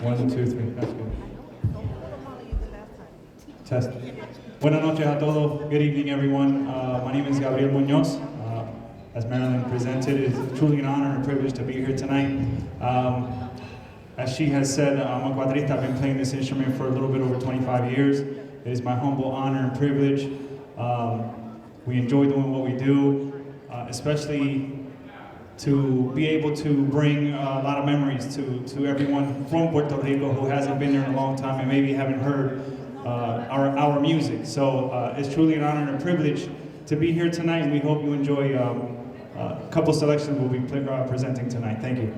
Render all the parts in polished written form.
One, two, three. That's good. Test. Buenas noches a todos. Good evening, everyone. My name is Gabriel Munoz. As Marilyn presented, it's truly an honor and a privilege to be here tonight. As she has said, I'm a cuatrista. I've been playing this instrument for a little bit over 25 years. It is my humble honor and privilege. We enjoy doing what we do, especially to be able to bring a lot of memories to everyone from Puerto Rico who hasn't been there in a long time and maybe haven't heard our music. So it's truly an honor and a privilege to be here tonight, and we hope you enjoy a couple selections we'll be presenting tonight. Thank you.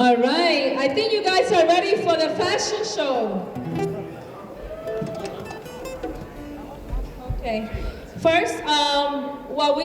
All right, I think you guys are ready for the fashion show. Okay, first, what we